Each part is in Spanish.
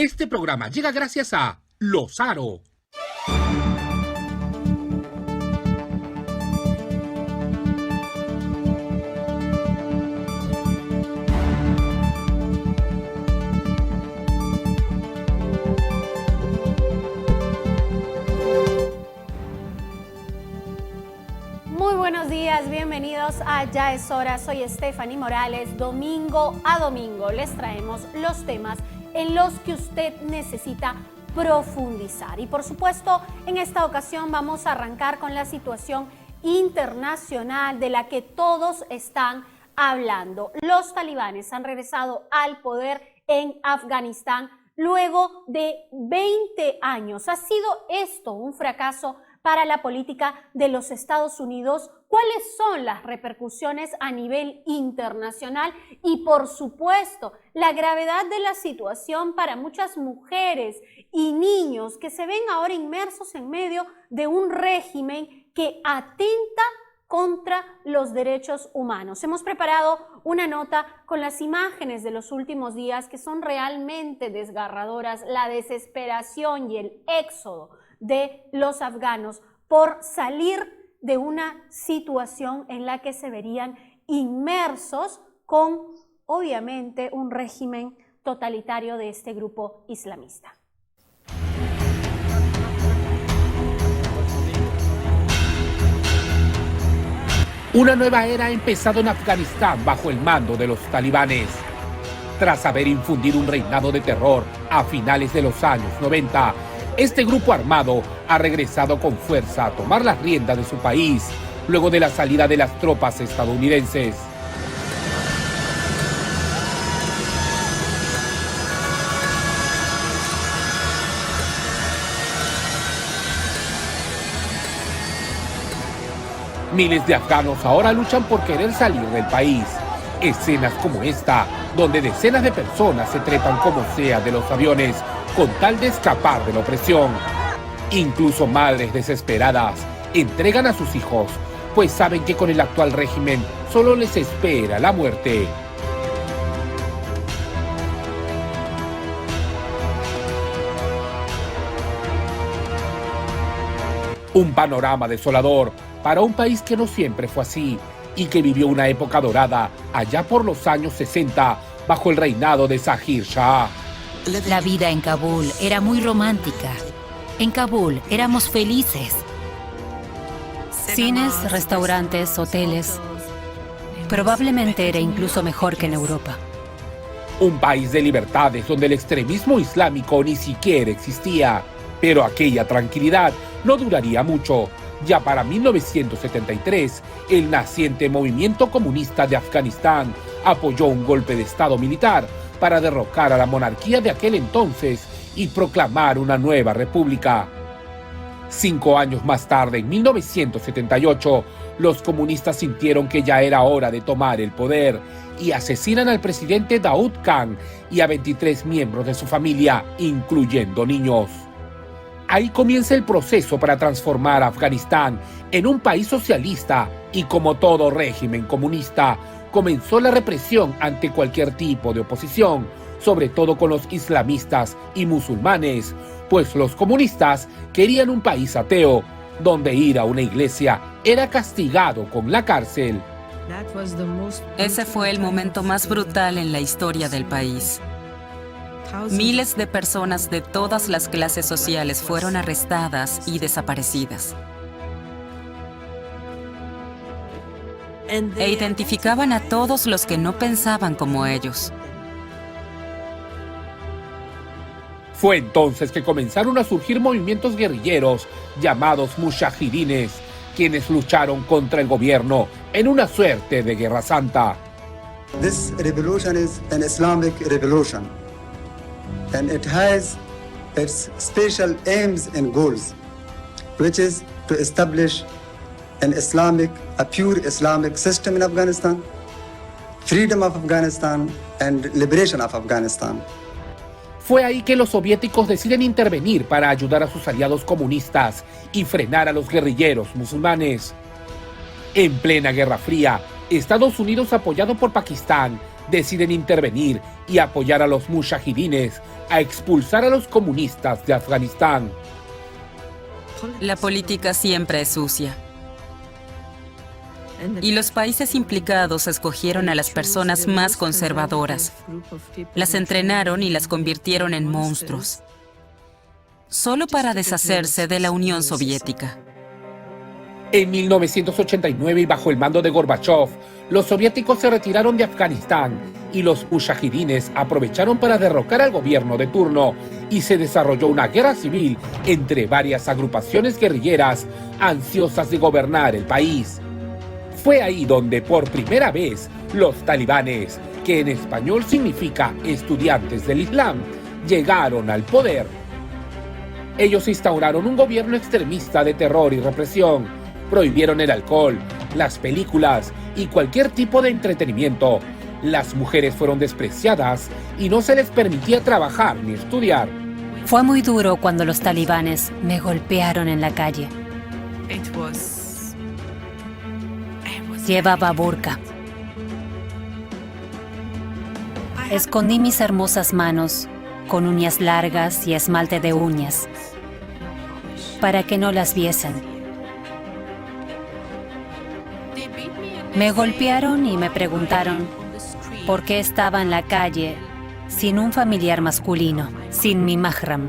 Este programa llega gracias a Lozaro. Muy buenos días, bienvenidos a Ya es Hora. Soy Stephanie Morales. Domingo a domingo les traemos los temas en los que usted necesita profundizar. Y por supuesto, en esta ocasión vamos a arrancar con la situación internacional de la que todos están hablando. Los talibanes han regresado al poder en Afganistán luego de 20 años. ¿Ha sido esto un fracaso para la política de los Estados Unidos? ¿Cuáles son las repercusiones a nivel internacional? Y por supuesto, la gravedad de la situación para muchas mujeres y niños que se ven ahora inmersos en medio de un régimen que atenta contra los derechos humanos. Hemos preparado una nota con las imágenes de los últimos días que son realmente desgarradoras, la desesperación y el éxodo de los afganos por salir de una situación en la que se verían inmersos con, obviamente, un régimen totalitario de este grupo islamista. Una nueva era ha empezado en Afganistán bajo el mando de los talibanes. Tras haber infundido un reinado de terror a finales de los años 90, este grupo armado ha regresado con fuerza a tomar las riendas de su país luego de la salida de las tropas estadounidenses. Miles de afganos ahora luchan por querer salir del país. Escenas como esta, donde decenas de personas se trepan como sea de los aviones con tal de escapar de la opresión. Incluso madres desesperadas entregan a sus hijos, pues saben que con el actual régimen solo les espera la muerte. Un panorama desolador para un país que no siempre fue así y que vivió una época dorada allá por los años 60 bajo el reinado de Zahir Shah. La vida en Kabul era muy romántica. En Kabul éramos felices. Cines, restaurantes, hoteles. Probablemente era incluso mejor que en Europa. Un país de libertades donde el extremismo islámico ni siquiera existía. Pero aquella tranquilidad no duraría mucho. Ya para 1973, el naciente movimiento comunista de Afganistán apoyó un golpe de estado militar para derrocar a la monarquía de aquel entonces y proclamar una nueva república. 5 años más tarde, en 1978, los comunistas sintieron que ya era hora de tomar el poder y asesinan al presidente Daoud Khan y a 23 miembros de su familia, incluyendo niños. Ahí comienza el proceso para transformar a Afganistán en un país socialista y, como todo régimen comunista, comenzó la represión ante cualquier tipo de oposición, sobre todo con los islamistas y musulmanes, pues los comunistas querían un país ateo, donde ir a una iglesia era castigado con la cárcel. Ese fue el momento más brutal en la historia del país. Miles de personas de todas las clases sociales fueron arrestadas y desaparecidas. E identificaban a todos los que no pensaban como ellos. Fue entonces que comenzaron a surgir movimientos guerrilleros llamados mujahidines, quienes lucharon contra el gobierno en una suerte de guerra santa. This revolution is an Islamic revolution, and it has its special aims and goals, which is to establish a pure Islamic system in Afghanistan, freedom of Afghanistan, and liberation of Afghanistan. Fue ahí que los soviéticos deciden intervenir para ayudar a sus aliados comunistas y frenar a los guerrilleros musulmanes. En plena Guerra Fría, Estados Unidos, apoyado por Pakistán, deciden intervenir y apoyar a los mujahidines a expulsar a los comunistas de Afganistán. La política siempre es sucia. Y los países implicados escogieron a las personas más conservadoras. Las entrenaron y las convirtieron en monstruos, solo para deshacerse de la Unión Soviética. En 1989, y bajo el mando de Gorbachov, los soviéticos se retiraron de Afganistán y los mujahidines aprovecharon para derrocar al gobierno de turno y se desarrolló una guerra civil entre varias agrupaciones guerrilleras ansiosas de gobernar el país. Fue ahí donde por primera vez los talibanes, que en español significa estudiantes del Islam, llegaron al poder. Ellos instauraron un gobierno extremista de terror y represión, prohibieron el alcohol, las películas y cualquier tipo de entretenimiento. Las mujeres fueron despreciadas y no se les permitía trabajar ni estudiar. Fue muy duro cuando los talibanes me golpearon en la calle. Llevaba burka. Escondí mis hermosas manos con uñas largas y esmalte de uñas para que no las viesen. Me golpearon y me preguntaron por qué estaba en la calle sin un familiar masculino, sin mi mahram.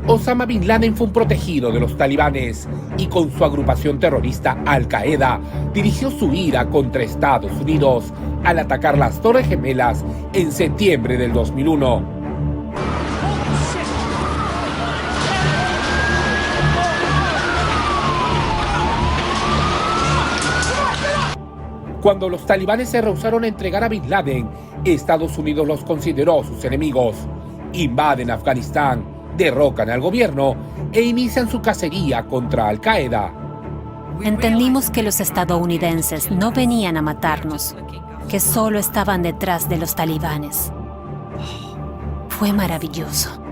Osama Bin Laden fue un protegido de los talibanes y con su agrupación terrorista Al-Qaeda dirigió su ira contra Estados Unidos al atacar las Torres Gemelas en septiembre del 2001. Cuando los talibanes se rehusaron a entregar a Bin Laden, Estados Unidos los consideró sus enemigos. Invaden Afganistán, derrocan al gobierno e inician su cacería contra Al-Qaeda. Entendimos que los estadounidenses no venían a matarnos, que solo estaban detrás de los talibanes. Fue maravilloso.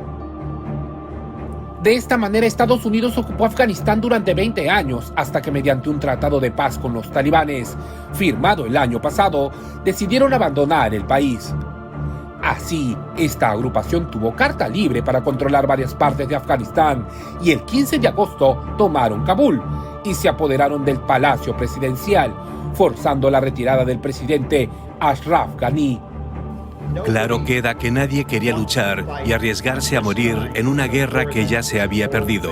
De esta manera, Estados Unidos ocupó Afganistán durante 20 años, hasta que mediante un tratado de paz con los talibanes, firmado el año pasado, decidieron abandonar el país. Así, esta agrupación tuvo carta libre para controlar varias partes de Afganistán y el 15 de agosto tomaron Kabul y se apoderaron del Palacio Presidencial, forzando la retirada del presidente Ashraf Ghani. Claro queda que nadie quería luchar y arriesgarse a morir en una guerra que ya se había perdido.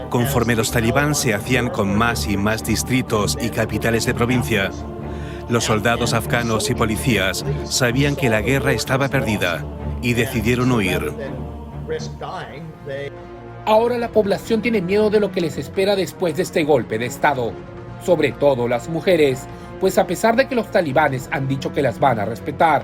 Conforme los talibán se hacían con más y más distritos y capitales de provincia, los soldados afganos y policías sabían que la guerra estaba perdida y decidieron huir. Ahora la población tiene miedo de lo que les espera después de este golpe de Estado, sobre todo las mujeres, pues a pesar de que los talibanes han dicho que las van a respetar,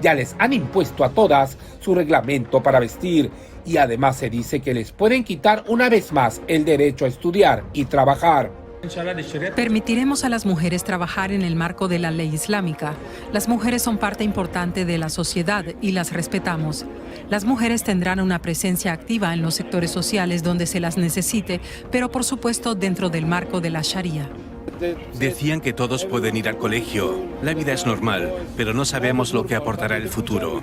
ya les han impuesto a todas su reglamento para vestir y además se dice que les pueden quitar una vez más el derecho a estudiar y trabajar. Permitiremos a las mujeres trabajar en el marco de la ley islámica. Las mujeres son parte importante de la sociedad y las respetamos. Las mujeres tendrán una presencia activa en los sectores sociales donde se las necesite, pero por supuesto dentro del marco de la Sharia. Decían que todos pueden ir al colegio. La vida es normal, pero no sabemos lo que aportará el futuro.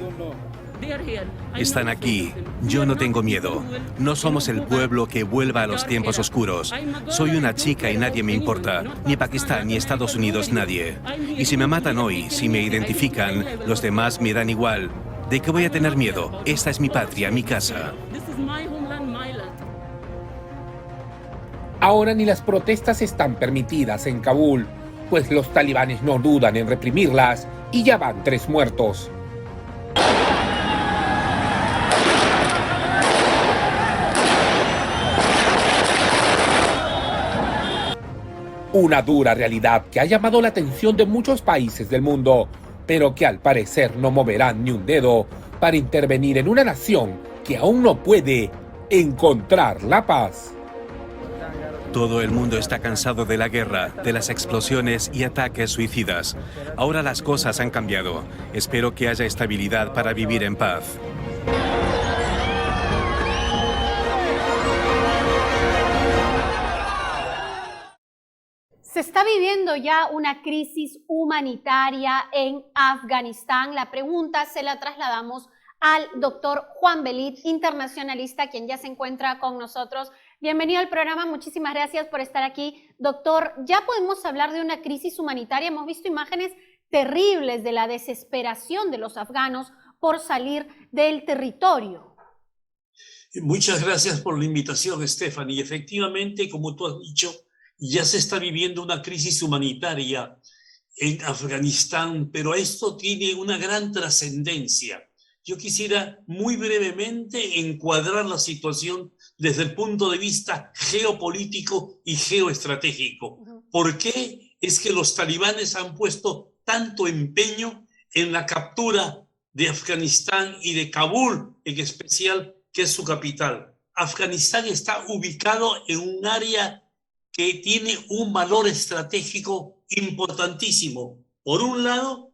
Están aquí. Yo no tengo miedo. No somos el pueblo que vuelva a los tiempos oscuros. Soy una chica y nadie me importa. Ni Pakistán, ni Estados Unidos, nadie. Y si me matan hoy, si me identifican, los demás me dan igual. ¿De qué voy a tener miedo? Esta es mi patria, mi casa. Ahora ni las protestas están permitidas en Kabul, pues los talibanes no dudan en reprimirlas y ya van 3 muertos. Una dura realidad que ha llamado la atención de muchos países del mundo, pero que al parecer no moverán ni un dedo para intervenir en una nación que aún no puede encontrar la paz. Todo el mundo está cansado de la guerra, de las explosiones y ataques suicidas. Ahora las cosas han cambiado. Espero que haya estabilidad para vivir en paz. Se está viviendo ya una crisis humanitaria en Afganistán. La pregunta se la trasladamos al doctor Juan Belit, internacionalista, quien ya se encuentra con nosotros. Bienvenido al programa, muchísimas gracias por estar aquí. Doctor, ya podemos hablar de una crisis humanitaria. Hemos visto imágenes terribles de la desesperación de los afganos por salir del territorio. Muchas gracias por la invitación, Stephanie. Efectivamente, como tú has dicho, ya se está viviendo una crisis humanitaria en Afganistán, pero esto tiene una gran trascendencia. Yo quisiera muy brevemente encuadrar la situación desde el punto de vista geopolítico y geoestratégico. ¿Por qué es que los talibanes han puesto tanto empeño en la captura de Afganistán y de Kabul en especial, que es su capital? Afganistán está ubicado en un área que tiene un valor estratégico importantísimo. Por un lado,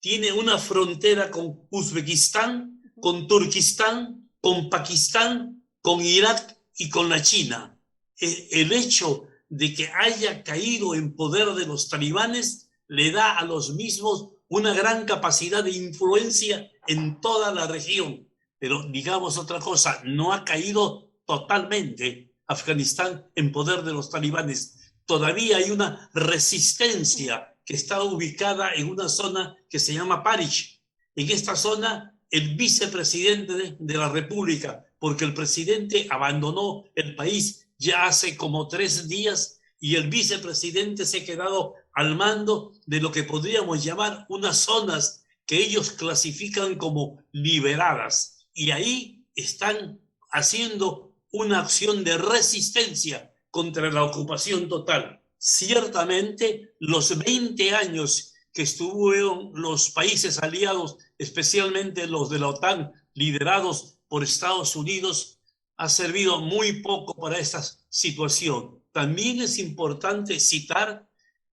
tiene una frontera con Uzbekistán, con Turquistán, con Pakistán, con Irak y con la China. El hecho de que haya caído en poder de los talibanes le da a los mismos una gran capacidad de influencia en toda la región. Pero digamos otra cosa, no ha caído totalmente Afganistán en poder de los talibanes. Todavía hay una resistencia que está ubicada en una zona que se llama Parish. En esta zona, el vicepresidente de la República, porque el presidente abandonó el país ya hace como 3 días y el vicepresidente se ha quedado al mando de lo que podríamos llamar unas zonas que ellos clasifican como liberadas. Y ahí están haciendo una acción de resistencia contra la ocupación total. Ciertamente, los 20 años que estuvieron los países aliados, especialmente los de la OTAN, liderados por Estados Unidos, ha servido muy poco para esta situación. También es importante citar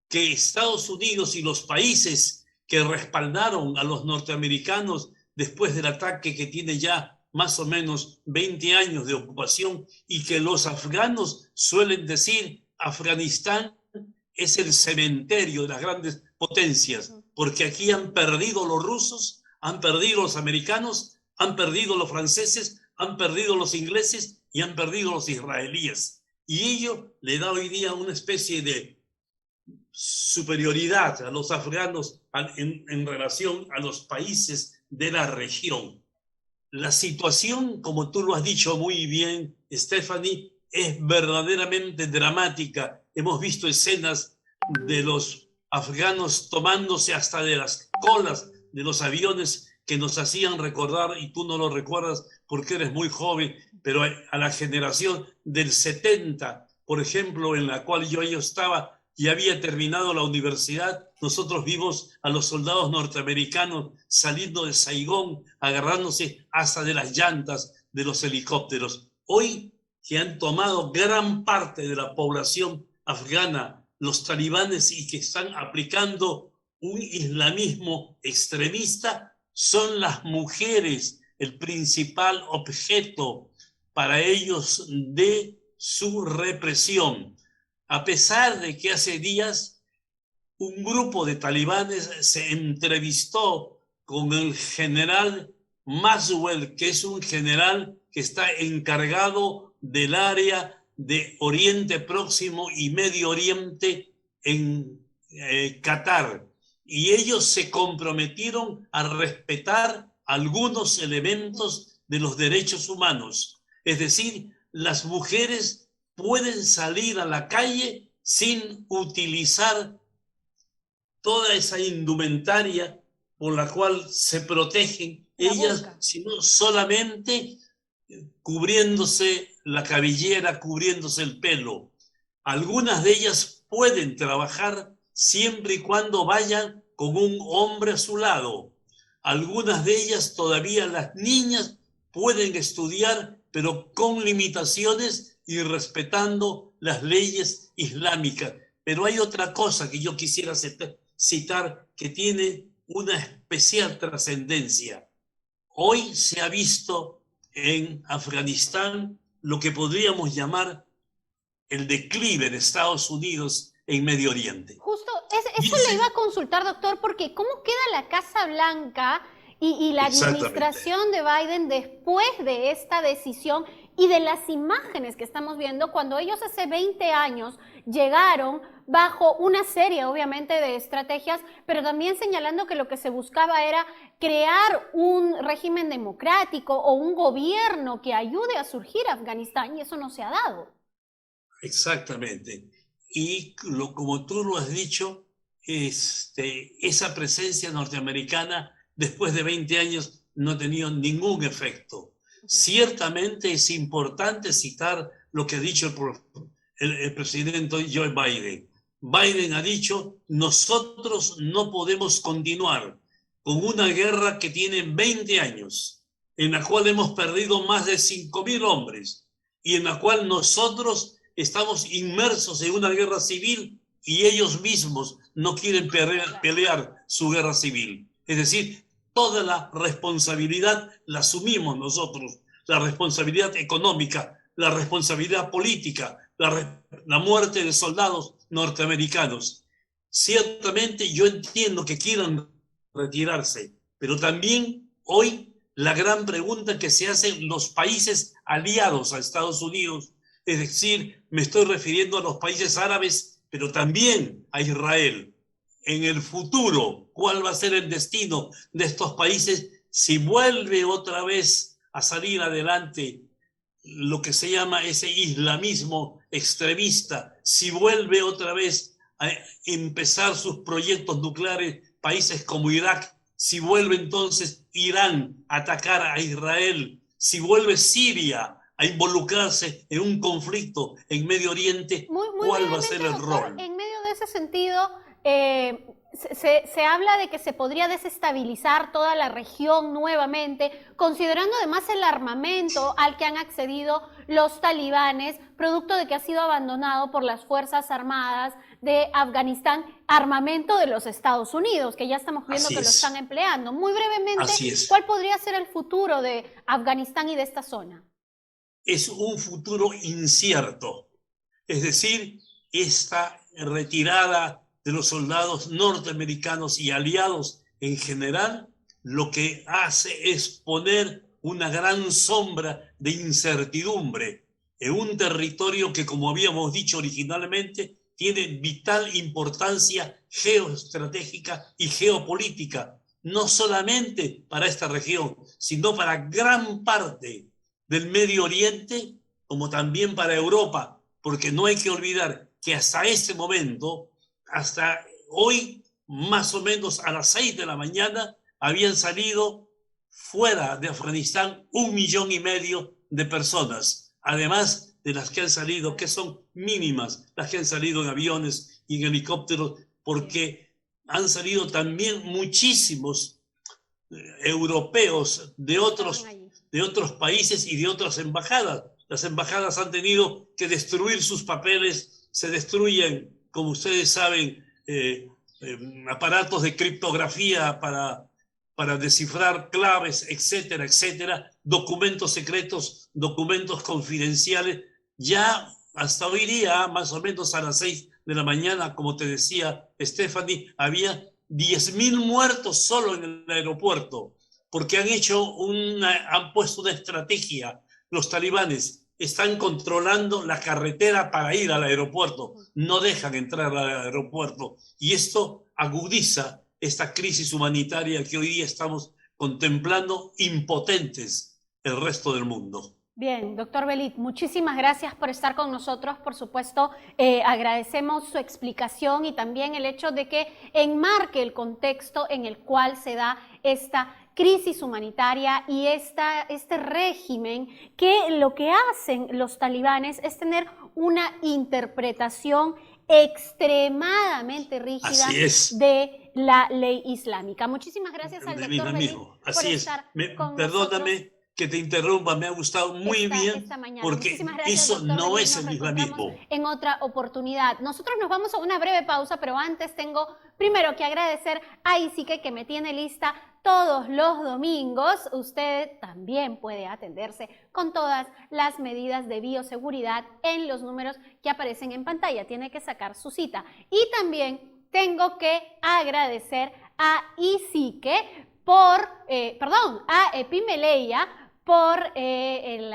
que Estados Unidos y los países que respaldaron a los norteamericanos después del ataque que tiene ya más o menos 20 años de ocupación y que los afganos suelen decir Afganistán es el cementerio de las grandes potencias, porque aquí han perdido los rusos, han perdido los americanos, han perdido los franceses, han perdido los ingleses y han perdido los israelíes. Y ello le da hoy día una especie de superioridad a los afganos en relación a los países de la región. La situación, como tú lo has dicho muy bien, Stephanie, es verdaderamente dramática. Hemos visto escenas de los afganos tomándose hasta de las colas de los aviones que nos hacían recordar, y tú no lo recuerdas porque eres muy joven, pero a la generación del 70, por ejemplo, en la cual yo estaba y había terminado la universidad, nosotros vimos a los soldados norteamericanos saliendo de Saigón, agarrándose hasta de las llantas de los helicópteros. Hoy, que han tomado gran parte de la población afgana, los talibanes, y que están aplicando un islamismo extremista, son las mujeres el principal objeto para ellos de su represión. A pesar de que hace días un grupo de talibanes se entrevistó con el general Maswell, que es un general que está encargado del área de Oriente Próximo y Medio Oriente en Qatar. Y ellos se comprometieron a respetar algunos elementos de los derechos humanos. Es decir, las mujeres pueden salir a la calle sin utilizar toda esa indumentaria por la cual se protegen ellas, sino solamente cubriéndose la cabellera, cubriéndose el pelo. Algunas de ellas pueden trabajar siempre y cuando vayan con un hombre a su lado. Algunas de ellas, todavía las niñas, pueden estudiar, pero con limitaciones y respetando las leyes islámicas. Pero hay otra cosa que yo quisiera citar que tiene una especial trascendencia. Hoy se ha visto en Afganistán lo que podríamos llamar el declive de Estados Unidos en Medio Oriente. Justo, eso le iba a consultar, doctor, porque ¿cómo queda la Casa Blanca y la administración de Biden después de esta decisión y de las imágenes que estamos viendo cuando ellos hace 20 años llegaron bajo una serie, obviamente, de estrategias, pero también señalando que lo que se buscaba era crear un régimen democrático o un gobierno que ayude a surgir a Afganistán, y eso no se ha dado? Exactamente. Y como tú lo has dicho, esa presencia norteamericana después de 20 años no ha tenido ningún efecto. Ciertamente es importante citar lo que ha dicho el presidente Joe Biden. Biden ha dicho, nosotros no podemos continuar con una guerra que tiene 20 años, en la cual hemos perdido más de 5.000 hombres y en la cual nosotros estamos inmersos en una guerra civil y ellos mismos no quieren pelear su guerra civil. Es decir, toda la responsabilidad la asumimos nosotros, la responsabilidad económica, la responsabilidad política, la muerte de soldados norteamericanos. Ciertamente yo entiendo que quieran retirarse, pero también hoy la gran pregunta que se hacen los países aliados a Estados Unidos, es decir, me estoy refiriendo a los países árabes, pero también a Israel. En el futuro, ¿cuál va a ser el destino de estos países si vuelve otra vez a salir adelante lo que se llama ese islamismo extremista, si vuelve otra vez a empezar sus proyectos nucleares países como Irak, si vuelve entonces Irán a atacar a Israel, si vuelve Siria a involucrarse en un conflicto en Medio Oriente, ¿cuál va a ser el rol? En medio de ese sentido, se habla de que se podría desestabilizar toda la región nuevamente, considerando además el armamento al que han accedido los talibanes, producto de que ha sido abandonado por las Fuerzas Armadas de Afganistán, armamento de los Estados Unidos, que ya estamos viendo que lo están empleando. Muy brevemente, ¿cuál podría ser el futuro de Afganistán y de esta zona? Es un futuro incierto, es decir, esta retirada de los soldados norteamericanos y aliados en general, lo que hace es poner una gran sombra de incertidumbre en un territorio que, como habíamos dicho originalmente, tiene vital importancia geoestratégica y geopolítica, no solamente para esta región, sino para gran parte del Medio Oriente, como también para Europa, porque no hay que olvidar que hasta ese momento, hasta hoy, más o menos a las 6 de la mañana, habían salido fuera de Afganistán 1,5 millones de personas, además de las que han salido, que son mínimas, las que han salido en aviones y en helicópteros, porque han salido también muchísimos europeos de otros países y de otras embajadas. Las embajadas han tenido que destruir sus papeles, se destruyen, como ustedes saben, aparatos de criptografía para descifrar claves, etcétera, etcétera, documentos secretos, documentos confidenciales. Ya hasta hoy día, más o menos a las 6 de la mañana, como te decía Stephanie, había 10.000 muertos solo en el aeropuerto, porque han puesto una estrategia. Los talibanes están controlando la carretera para ir al aeropuerto, no dejan entrar al aeropuerto, y esto agudiza esta crisis humanitaria que hoy día estamos contemplando impotentes el resto del mundo. Bien, doctor Belit, muchísimas gracias por estar con nosotros. Por supuesto, agradecemos su explicación y también el hecho de que enmarque el contexto en el cual se da esta crisis humanitaria y este régimen, que lo que hacen los talibanes es tener una interpretación extremadamente rígida de la ley islámica. Muchísimas gracias al doctor Belit por estar con nosotros. que te interrumpa, me ha gustado muy bien, esta mañana. porque Muchísimas gracias, eso doctor. no Nos es el reencontramos islamismo. en otra oportunidad. Nosotros nos vamos a una breve pausa, pero antes tengo primero que agradecer a Isique, que me tiene lista todos los domingos. Usted también puede atenderse con todas las medidas de bioseguridad en los números que aparecen en pantalla. Tiene que sacar su cita. Y también tengo que agradecer a Isique a Epimeleia por el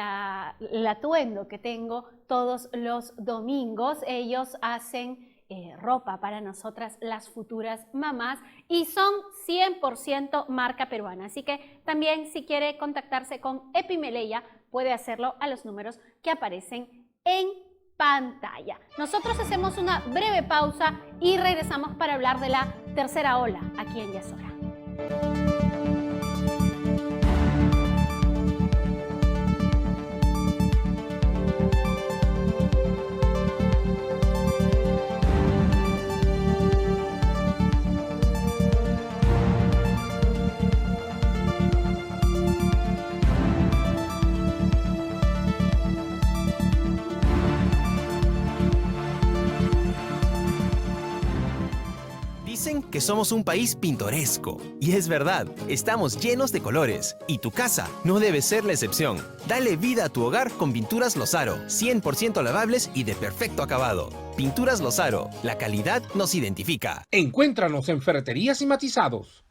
atuendo que tengo todos los domingos. Ellos hacen ropa para nosotras, las futuras mamás, y son 100% marca peruana. Así que también, si quiere contactarse con Epimeleia, puede hacerlo a los números que aparecen en pantalla. Nosotros hacemos una breve pausa y regresamos para hablar de la tercera ola aquí en Ya es Hora. Dicen que somos un país pintoresco. Y es verdad, estamos llenos de colores. Y tu casa no debe ser la excepción. Dale vida a tu hogar con Pinturas Lozaro, 100% lavables y de perfecto acabado. Pinturas Lozaro, la calidad nos identifica. Encuéntranos en Ferreterías y Matizados.